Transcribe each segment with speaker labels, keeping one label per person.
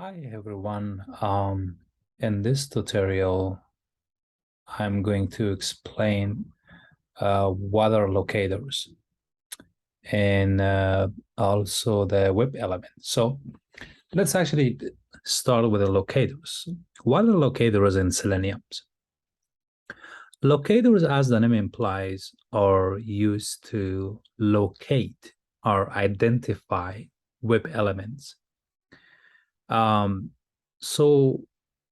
Speaker 1: Hi everyone. In this tutorial, I'm going to explain what are locators and also the web element. So let's actually start with the locators. What are locators in Selenium? Locators, as the name implies, are used to locate or identify web elements. So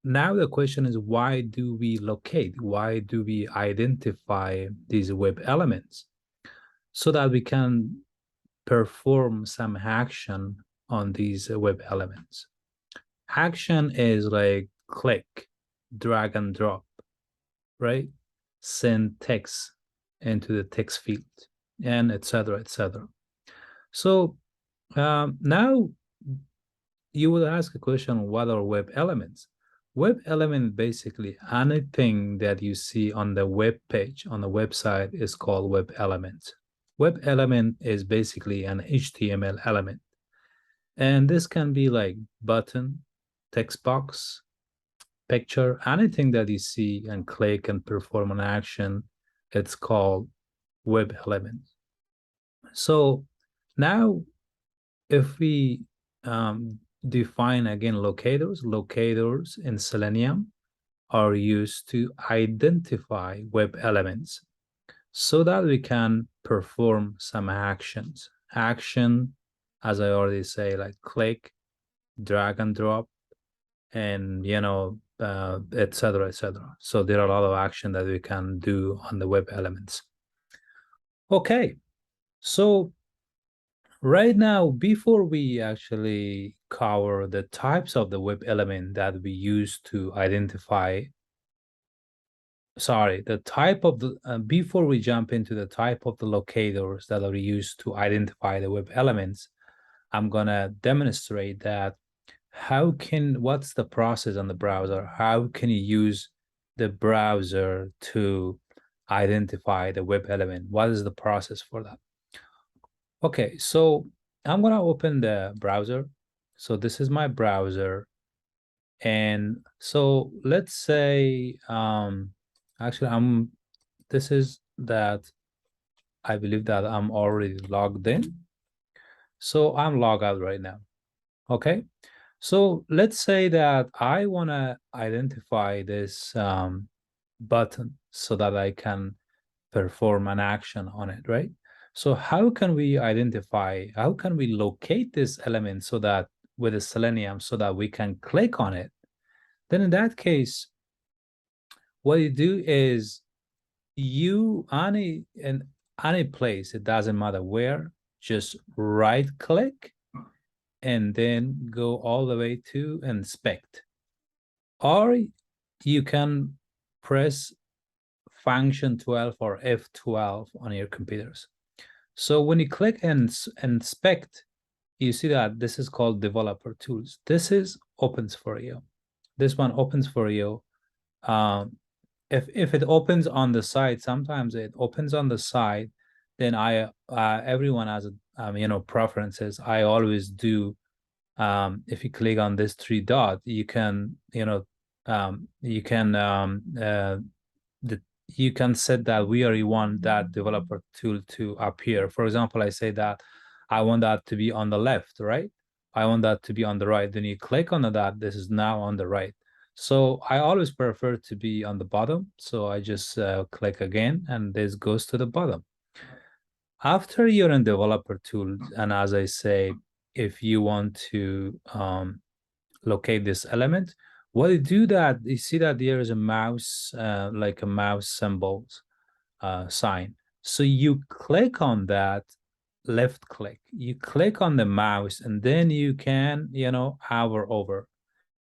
Speaker 1: now the question is, why do we locate? Why do we identify these web elements? So that we can perform some action on these web elements. Action is like click, drag and drop, right? Send text into the text field, and etc. etc. So now you will ask a question, what are web elements? Web element, basically anything that you see on the web page, on the website, is called web element. Web element is basically an HTML element. And this can be like button, text box, picture, anything that you see and click and perform an action, it's called web element. So now if we define again locators, locators in Selenium are used to identify web elements so that we can perform some actions. Action, as I already say, like click, drag and drop, and etc. etc. So there are a lot of action that we can do on the web elements. Okay, so right now, before we actually cover the types of the web element that we use to identify, the type of the, before we jump into the type of the locators that are used to identify the web elements, I'm gonna demonstrate that what's the process on the browser? How can you use the browser to identify the web element? What is the process for that? Okay, so I'm gonna open the browser. So this is my browser. And so let's say, actually this is that I believe that I'm already logged in. So I'm logged out right now. Okay. So let's say that I wanna identify this button so that I can perform an action on it, right? So how can we locate this element so that with the Selenium so that we can click on it? Then in that case, what you do is in any place, it doesn't matter where, just right click and then go all the way to inspect. Or you can press function 12 or F12 on your computers. So when you click and inspect, you see that this is called developer tools. This is opens for you. This one opens for you. If it opens on the side, sometimes it opens on the side, then everyone has preferences. I always do. If you click on this three dot, you can you can set that where you want that developer tool to appear. For example, I say that I want that to be on the left, right? I want that to be on the right. Then you click on that. This is now on the right. So I always prefer to be on the bottom. So I just click again, and this goes to the bottom. After you're in developer tools, and as I say, if you want to locate this element, what you do that, you see that there is a mouse, like a mouse symbol sign. So you click on that, left click, you click on the mouse, and then you can, hover over.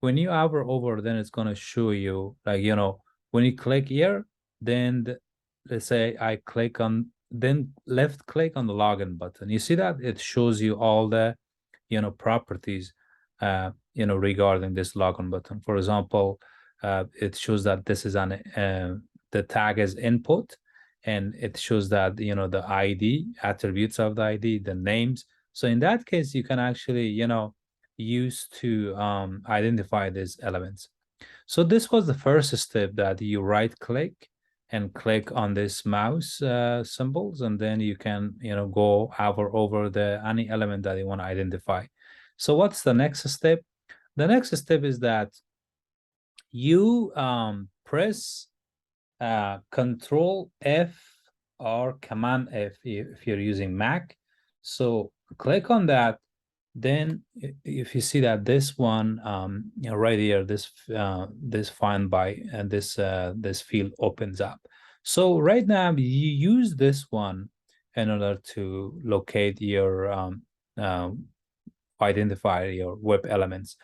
Speaker 1: When you hover over, then it's going to show you, like, when you click here, then let's say I click on, then left click on the login button. You see that it shows you all the, properties, regarding this login button. For example, it shows that this is the tag is input, and it shows that, the ID, attributes of the ID, the names. So in that case, you can actually, used to identify these elements. So this was the first step, that you right click and click on this mouse symbols, and then you can go over the any element that you want to identify. So what's the next step? The next step is that you press Control F or Command F if you're using Mac. So click on that. Then if you see that this one right here, this find by, and this field opens up. So right now you use this one in order to locate your identify your web elements.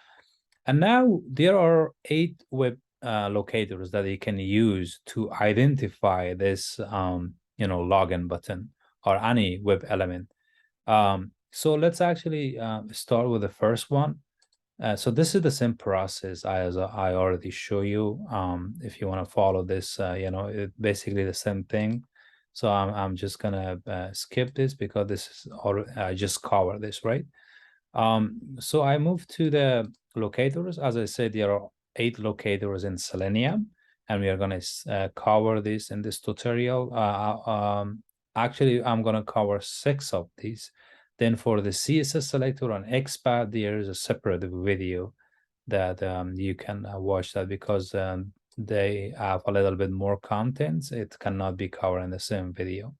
Speaker 1: And now there are 8 web locators that you can use to identify this login button or any web element. So let's actually start with the first one. So this is the same process as I already show you. If you want to follow this, it's basically the same thing. So I'm just gonna skip this because this is already, I just covered this, right? So I moved to the locators. As I said, there are 8 locators in Selenium, and we are going to cover this in this tutorial. Actually, I'm going to cover 6 of these. Then for the CSS selector on XPath, there is a separate video that you can watch that, because they have a little bit more contents. It cannot be covered in the same video.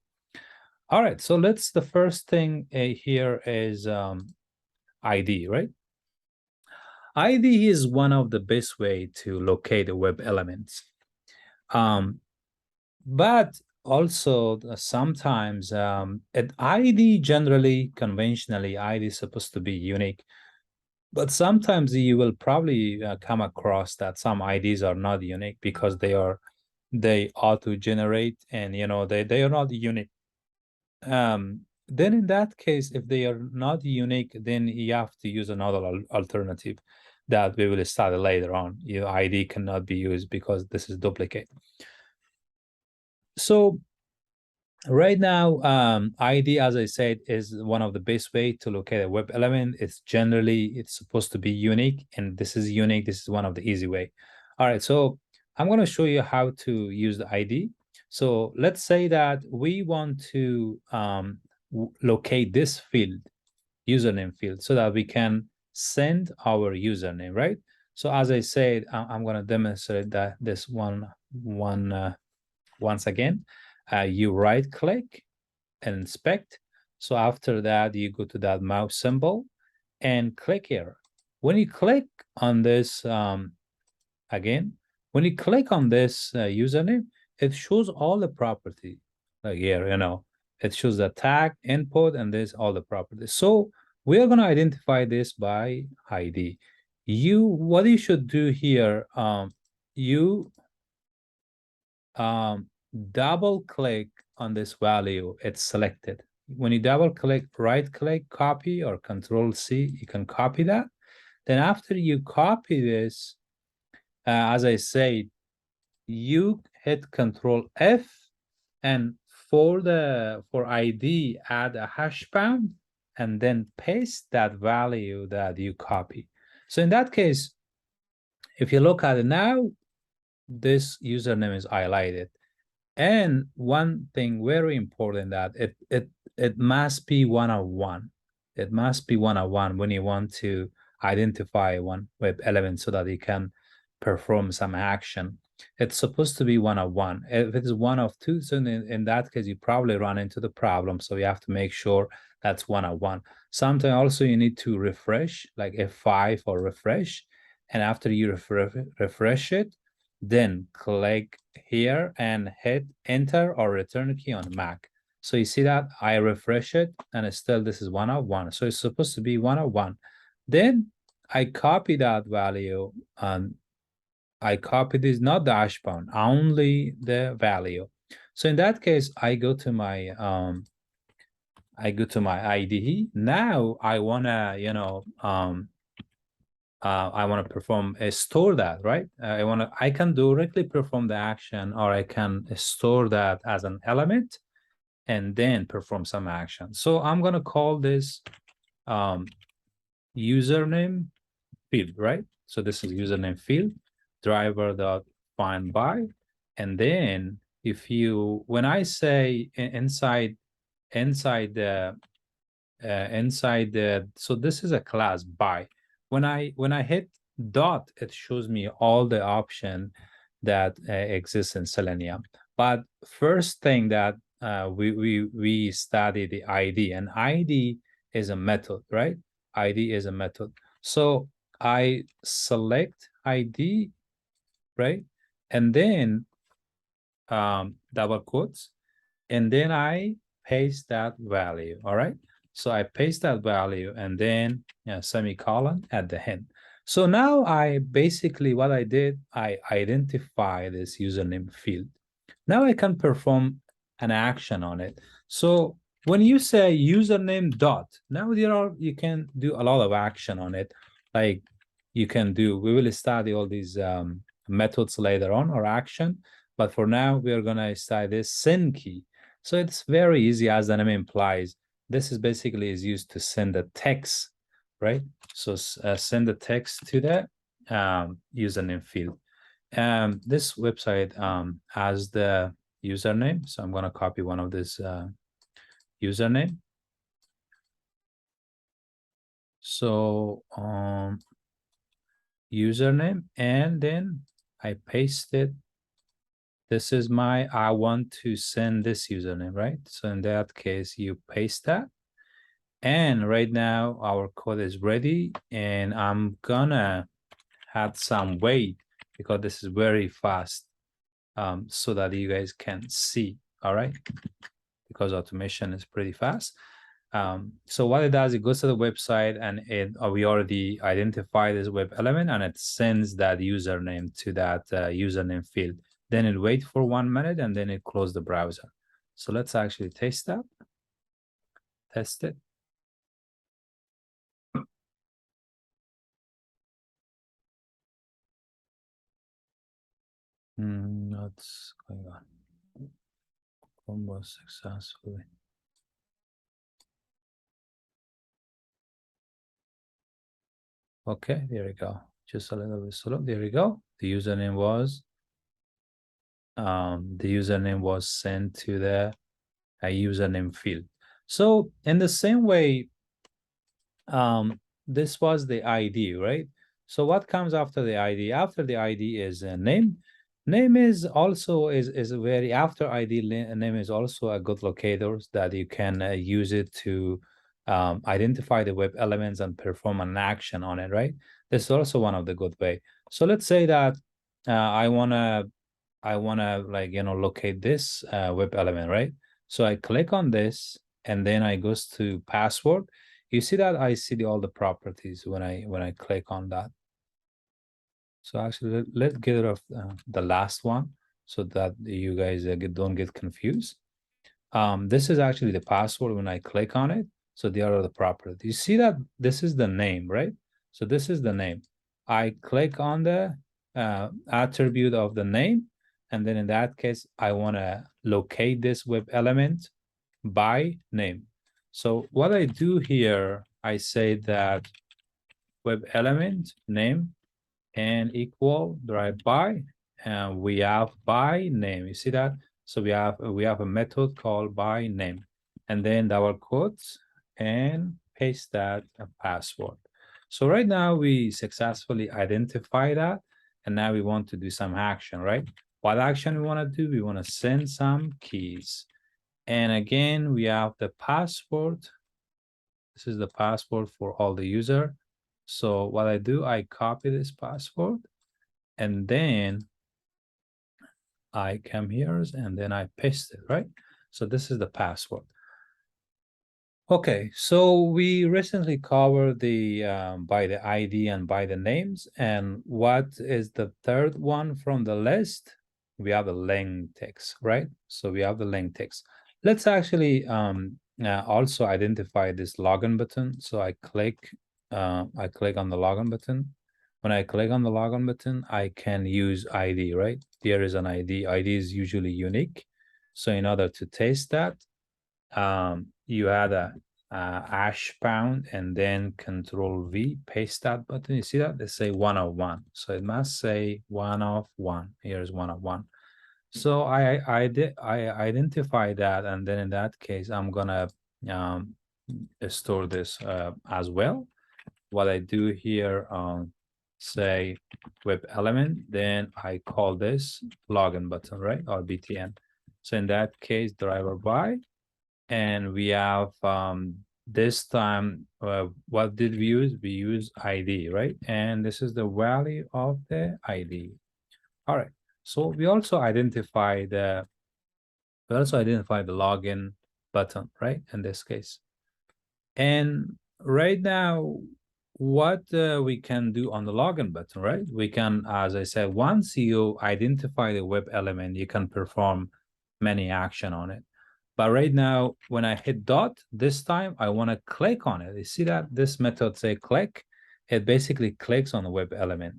Speaker 1: All right, so the first thing here is ID, right? ID is one of the best way to locate the web elements. But also sometimes at ID, generally, conventionally, ID is supposed to be unique. But sometimes you will probably come across that some IDs are not unique because they auto-generate, and they are not unique. Then in that case, if they are not unique, then you have to use another alternative that we will study later on. Your ID cannot be used because this is duplicate. So right now, ID, as I said, is one of the best way to locate a web element. It's supposed to be unique, and this is unique. This is one of the easy way. All right, so I'm going to show you how to use the ID. So let's say that we want to locate this field, username field, so that we can send our username, right? So as I said, I'm going to demonstrate that this one once again. You right click and inspect. So after that, you go to that mouse symbol and click here. When you click on this, again, when you click on this username, it shows all the property. Like here, it shows the tag, input, and there's all the properties. So we are going to identify this by ID. What you should do here, you double click on this value, it's selected. When you double click, right click, copy, or Control C, you can copy that. Then after you copy this, as I say, you hit Control F, and for ID, add a hash pound, and then paste that value that you copy. So in that case, if you look at it now, this username is highlighted. And one thing very important, that it must be one-on-one. It must be one-on-one when you want to identify one web element so that you can perform some action. It's supposed to be one-on-one. If it is one of two, so in that case, you probably run into the problem. So you have to make sure that's one-on-one. Sometimes also you need to refresh, like F5 or refresh. And after you refresh it, then click here and hit enter or return key on Mac. So you see that I refresh it, and still this is 101. So it's supposed to be 101. Then I copy that value, and I copy this, not the hash pound, only the value. So in that case, I go to my IDE. Now I wanna, I want to perform store that, right? I can directly perform the action, or I can store that as an element and then perform some action. So I'm going to call this username field, right? So this is username field, driver dot find by, and then if you, when I say inside the so this is a class by. When I hit dot, it shows me all the option that exists in Selenium. But first thing that we study the ID, and ID is a method, right? ID is a method. So I select ID, right? And then double quotes, and then I paste that value, all right? So I paste that value and then semicolon at the end. So now I basically, what I did, I identify this username field. Now I can perform an action on it. So when you say username dot, now you can do a lot of action on it. Like you can do, we will study all these methods later on, or action. But for now, we are gonna study this send key. So it's very easy, as the name implies. This is basically is used to send a text, right? So send the text to the username field. This website has the username, so I'm gonna copy one of this username. So username, and then I paste it. This is my, I want to send this username, right? So in that case, you paste that. And right now our code is ready, and I'm gonna add some weight because this is very fast, so that you guys can see, all right? Because automation is pretty fast. So what it does, it goes to the website, and we already identify this web element, and it sends that username to that username field. Then it waits for 1 minute, and then it closes the browser. So let's actually test that. Test it. What's going on? Almost successfully. Okay, there we go. Just a little bit slow. There we go. The username was sent to the username field. So in the same way, this was the ID, right? So what comes after the ID? After the ID is a name. Name is also is very, after ID, name is also a good locator that you can use it to identify the web elements and perform an action on it, right? This is also one of the good way. So let's say that I wanna like, locate this web element, right? So I click on this, and then I goes to password. You see that I see all the properties when I click on that. So actually, let's get rid of the last one so that you guys don't get confused. This is actually the password when I click on it. So the other the properties. You see that this is the name, right? So this is the name. I click on the attribute of the name, and then in that case, I want to locate this web element by name. So what I do here, I say that web element name and equal drive by, and we have by name. You see that? So we have a method called by name, and then double quotes and paste that password. So right now we successfully identify that, and now we want to do some action, right? What action we want to do? We want to send some keys. And again, we have the password. This is the password for all the user. So what I do, I copy this password, and then I come here and then I paste it, right? So this is the password. Okay, so we recently covered the by the ID and by the names. And what is the third one from the list? We have the LinkText, right? So we have the LinkText. Let's actually also identify this login button. So I click on the login button. When I click on the login button, I can use ID, right? There is an ID. ID is usually unique. So in order to test that, you add a hash pound and then Control V, paste that button. You see that? They say 1 of 1. So it must say 1 of 1. Here's 1 of 1. So I identify that, and then in that case, I'm gonna store this as well. What I do here, say web element, then I call this login button, right? Or BTN. So in that case, driver by, and we have this time, what did we use? We use ID, right? And this is the value of the ID. All right. So we also identify the login button, right? In this case. And right now, what we can do on the login button, right? We can, as I said, once you identify the web element, you can perform many action on it. But right now, when I hit dot, this time I want to click on it. You see that this method say click, it basically clicks on the web element.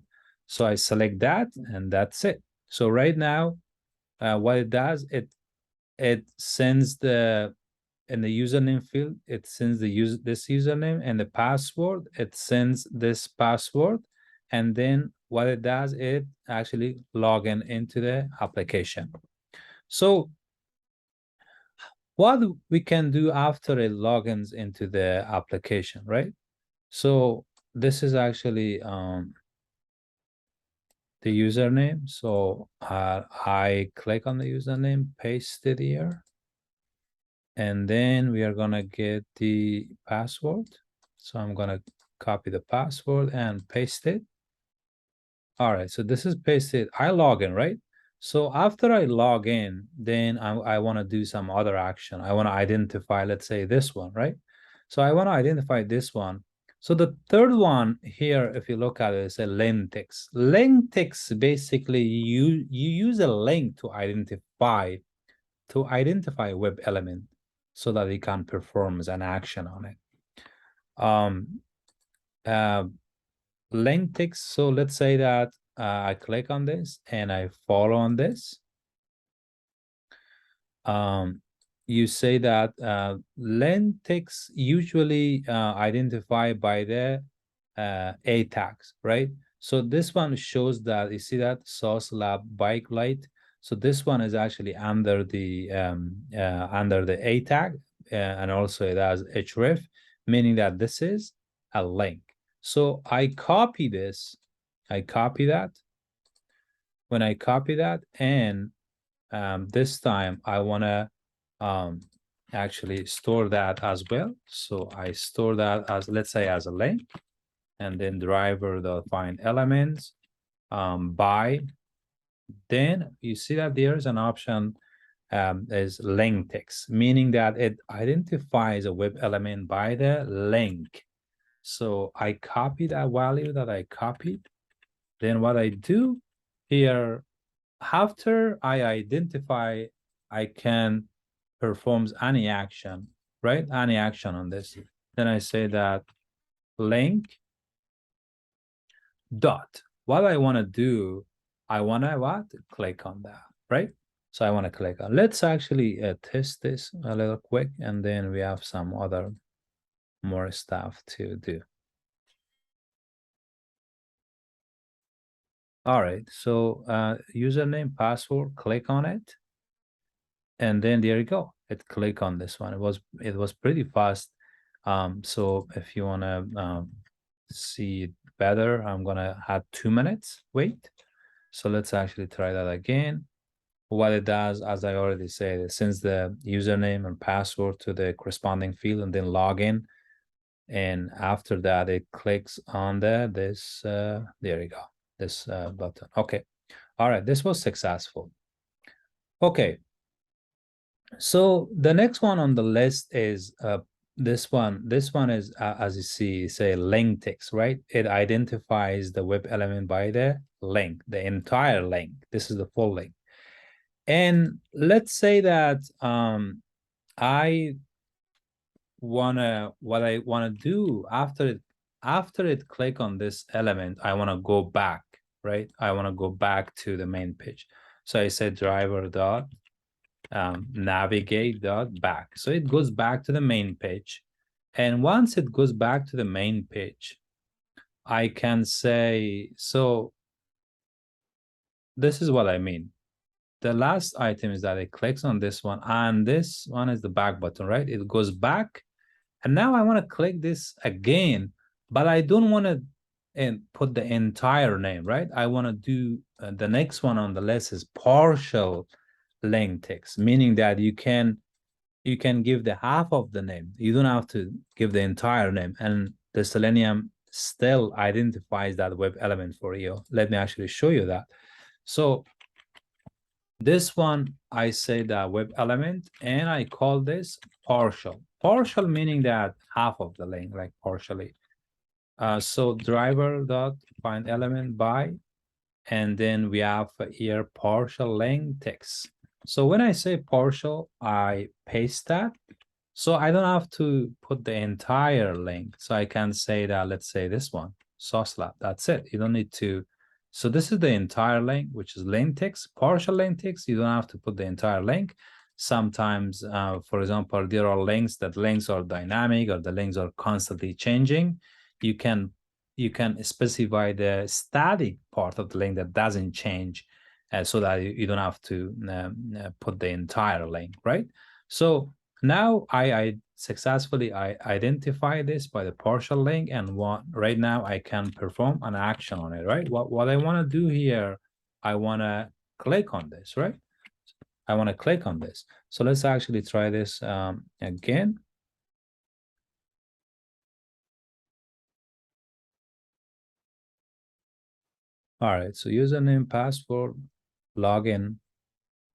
Speaker 1: So I select that, and that's it. So right now, what it does, it sends the, in the username field, it sends this username, and the password, it sends this password, and then what it does, it actually log into the application. So what we can do after it logins into the application, right? So this is actually the username. So I click on the username, paste it here, and then we are gonna get the password. So I'm gonna copy the password and paste it. All right, so this is pasted. I log in, right? So after I log in, then I want to do some other action. I want to identify, let's say this one, right? So I want to identify this one. So the third one here, if you look at it, is a LinkText. LinkText, basically you use a link to identify a web element so that it can perform an action on it. LinkText. So let's say that I click on this and I follow on this. You say that LinkText usually identify by the A tags, right? So this one shows that, you see that Source Lab Bike Light. So this one is actually under the A tag, and also it has href, meaning that this is a link. So I copy this, I copy that. When I copy that, and this time I want to actually store that as well. So I store that as, let's say, as a link, and then driver.find elements by. Then you see that there's an option is LinkText, meaning that it identifies a web element by the link. So I copy that value that I copied. Then what I do here, after I identify, I can perform any action, right? Any action on this. Then I say that link dot. What I want to do, I want to what? Click on that, right? So I want to click on. Let's actually test this a little quick, and then we have some other more stuff to do. All right, so username, password, click on it. And then there you go. It click on this one. It was pretty fast. So if you want to see it better, I'm gonna add 2 minutes. Wait. So let's actually try that again. What it does, as I already said, it sends the username and password to the corresponding field and then log in. And after that, it clicks on this. There you go. This button. Okay. All right. This was successful. Okay. So the next one on the list is this one. This one is, as you see, say LinkText, right? It identifies the web element by the link, the entire link. This is the full link. And let's say that what I wanna do after it click on this element, I wanna go back, right? I wanna go back to the main page. So I said driver dot navigate dot back. So it goes back to the main page. And once it goes back to the main page, I can say, so this is what I mean. The last item is that it clicks on this one, and this one is the back button, right? It goes back, and now I want to click this again, but I don't want to put the entire name, right? I want to do the next one on the list is partial LinkText, meaning that you can give the half of the name. You don't have to give the entire name, and the Selenium still identifies that web element for you. Let me actually show you that. So this one, I say the web element, and I call this partial. Partial meaning that half of the link, like partially. So driver dot find element by, and then we have here partial LinkText. So when I say partial, I paste that. So I don't have to put the entire link. So I can say that, let's say this one, sauce lab. That's it. You don't need to. So this is the entire link, which is LinkText, partial LinkText. You don't have to put the entire link. Sometimes, for example, there are links that links are dynamic or the links are constantly changing. You can specify the static part of the link that doesn't change, so that you don't have to put the entire link, right? So now I successfully identify this by the partial link, and right now I can perform an action on it, right? What I want to do here, I want to click on this, right? I want to click on this. So let's actually try this again. All right, so username, password, login,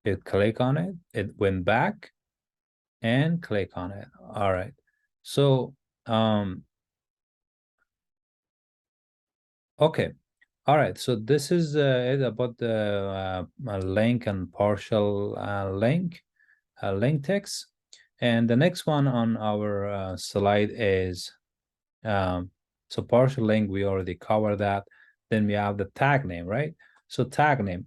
Speaker 1: it click on it, it went back and click on it. All right, so okay. All right, so this is it about the link and partial link text. And the next one on our slide is so partial link, we already covered that. Then we have the tag name, right? So tag name.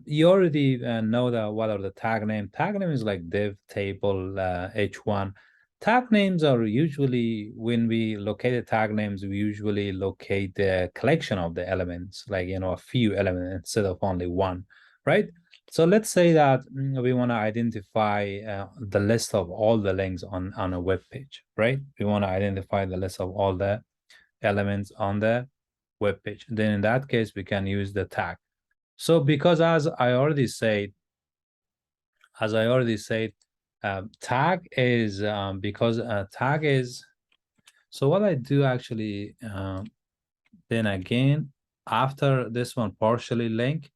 Speaker 1: You already know that what are the tag name. Tag name is like div, table, h1. Tag names are usually, when we locate the tag names, we usually locate the collection of the elements, like, a few elements instead of only one, right? So let's say that we want to identify the list of all the links on a web page, right? We want to identify the list of all the elements on the web page. Then in that case, we can use the tag. So because as I already said, tag is because tag is, so what I do actually, then again, after this one partially link,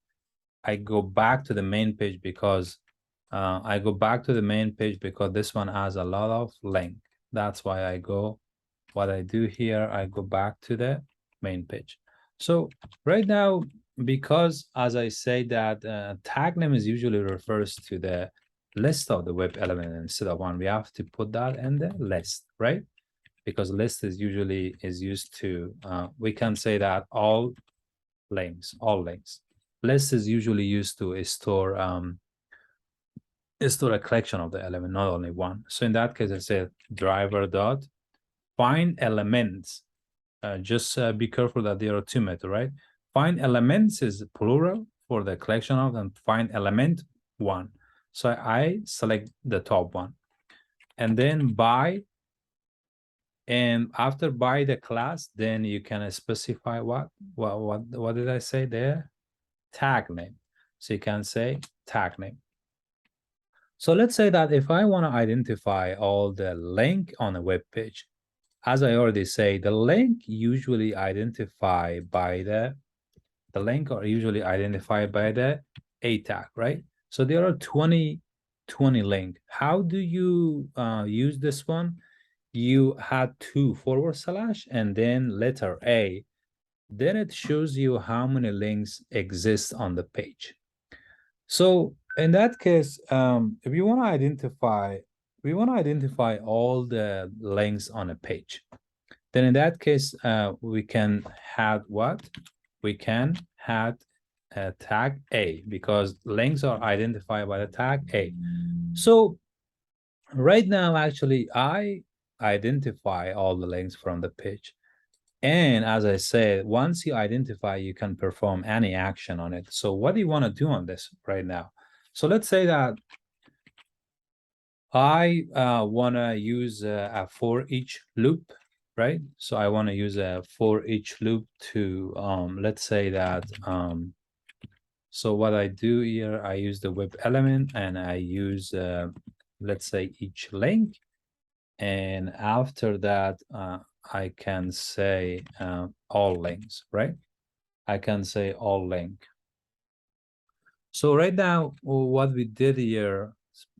Speaker 1: I go back to the main page because this one has a lot of link. That's why what I do here, I go back to the main page. So right now, because as I say that tag name is usually refers to the list of the web element instead of one, we have to put that in the list, right? Because list is usually used to, we can say that all links. List is usually used to store a collection of the element, not only one. So in that case, I say driver dot find elements. Just be careful that there are two methods, right? Find elements is plural for the collection of, and find element one. So I select the top one, and then by, and after by the class, then you can specify what did I say there? Tag name. So you can say tag name. So let's say that if I want to identify all the link on a web page, as I already say, the link usually identified by the link are usually identified by the A tag, right? So there are 20 link. How do you use this one? You had 2/ and then letter A. Then it shows you how many links exist on the page. So in that case, if you want to identify, all the links on a page, then in that case, we can have what? We can have a tag A, because links are identified by the tag A. So right now, actually, I identify all the links from the page. And as I said, once you identify, you can perform any action on it. So what do you want to do on this right now? So let's say that I want to use a for each loop, right? So I want to use a for each loop to, let's say that, so what I do here, I use the web element and I use, let's say each link. And after that, I can say all links, right? I can say all link. So right now, what we did here,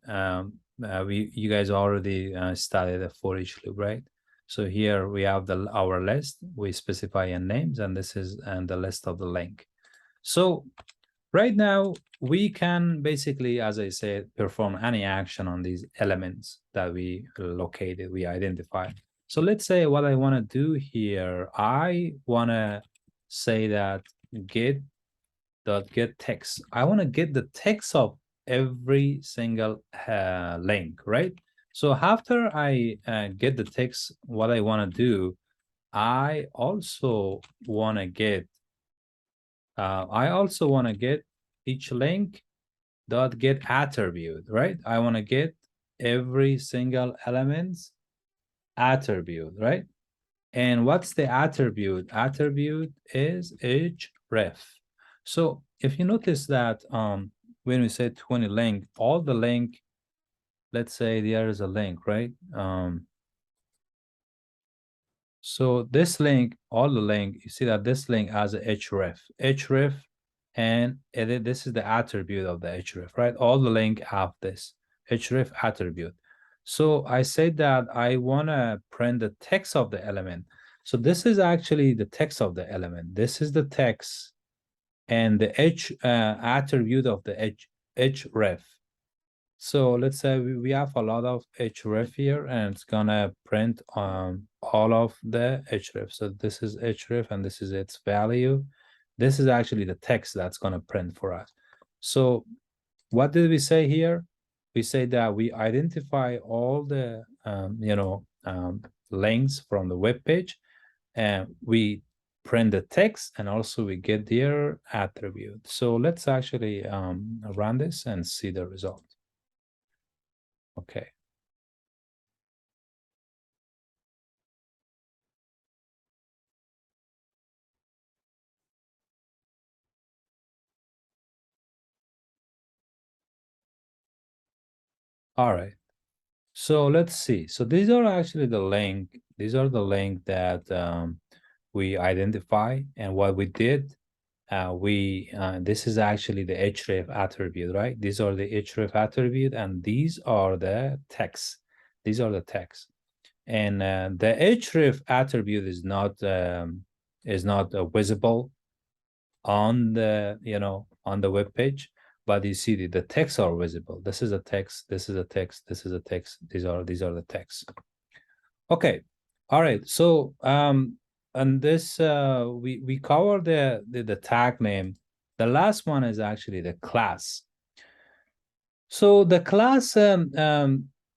Speaker 1: you guys already studied the for each loop, right? So here we have our list. We specify a names, and this is the list of the link. So right now we can basically, as I said, perform any action on these elements that we located, we identified. So let's say what I want to do here, I want to say that get text. I want to get the text of every single link, right? So after I get the text, what I want to do, I also want to get each link dot get attribute, right? I want to get every single element's attribute, right? And what's the attribute? Attribute is href. So if you notice that when we say 20 link, all the link, let's say there is a link, right? So this link, all the link, you see that this link has a href, and this is the attribute of the href, right? All the link have this href attribute. So I said that I want to print the text of the element. So this is actually the text of the element. This is the text, and the attribute of the href. So let's say we have a lot of href here, and it's gonna print all of the href. So this is href, and this is its value. This is actually the text that's gonna print for us. So what did we say here? We say that we identify all the links from the web page, and we print the text, and also we get their attribute. So let's actually run this and see the result. Okay. All right. So let's see. So these are actually the link. These are the link that we identify, and what we did, this is actually the href attribute, right? These are the href attribute, and these are the text. These are the text, and the href attribute is not visible on the on the web page, but you see the texts are visible. This is a text, this is a text, this is a text. These are the texts. Okay. All right. So and this we cover the tag name. The last one is actually the class. So the class,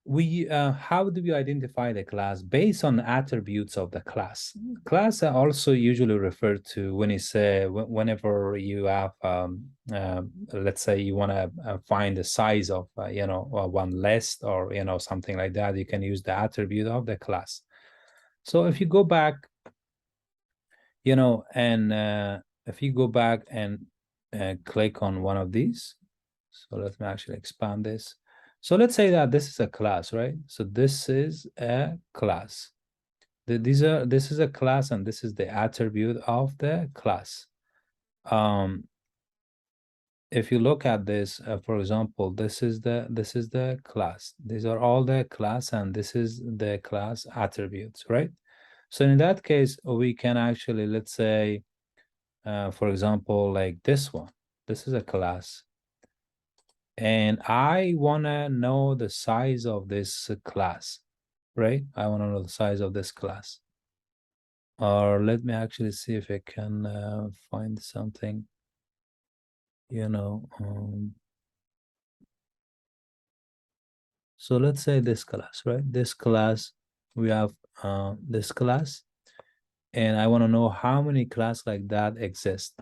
Speaker 1: we how do we identify the class? Based on the attributes of the class. Class are also usually referred to when you say whenever you have let's say you want to find the size of one list, or something like that. You can use the attribute of the class. So if you go back, and if you go back and click on one of these. So let me actually expand this. So let's say that this is a class, right? So this is a class. This is a class, and this is the attribute of the class. If you look at this, for example, this is the class. These are all the class, and this is the class attributes, right? So in that case, we can actually, let's say, for example, like this one. This is a class. And I want to know the size of this class, right? I want to know the size of this class. Or let me actually see if I can find something, so let's say this class, right? This class, we have this class, and I want to know how many class like that exist.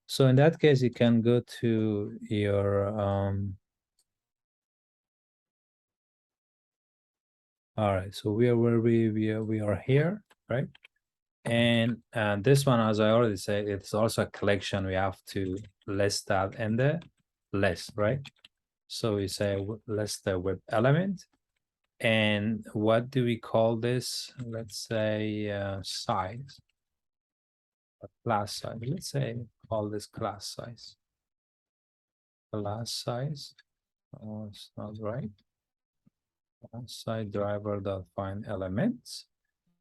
Speaker 1: So in that case, you can go to your all right, so we are where we are here, right? And this one, as I already said, it's also a collection. We have to list that in the list, right? So we say list the web element. And what do we call this? Let's say size, class size. Let's say call this class size. Class size. Oh, it's not right. Class size driver dot find elements.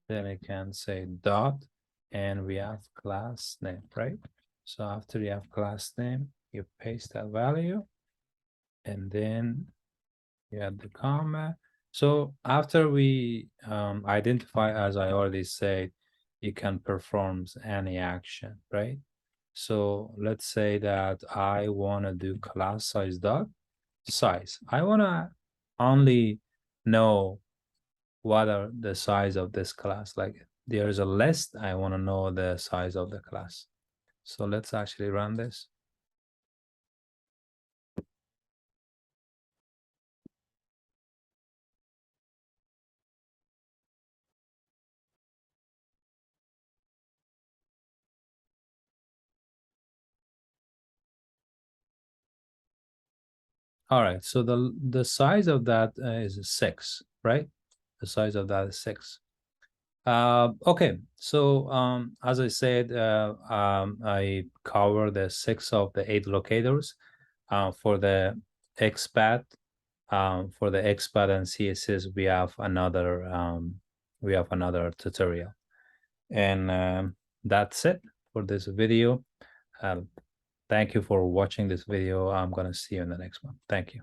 Speaker 1: Then I can say dot, and we have class name, right? So after you have class name, you paste that value, and then you add the comma. So after we identify, as I already said, you can perform any action, right? So let's say that I want to do class size dot size. I want to only know what are the size of this class. Like there's a list, I want to know the size of the class. So let's actually run this. All right, so the size of that is 6, right? The size of that is 6. Okay, so as I said, I cover the 6 of the 8 locators for the XPath. For the XPath and CSS, we have another tutorial, and that's it for this video. Thank you for watching this video. I'm gonna see you in the next one. Thank you.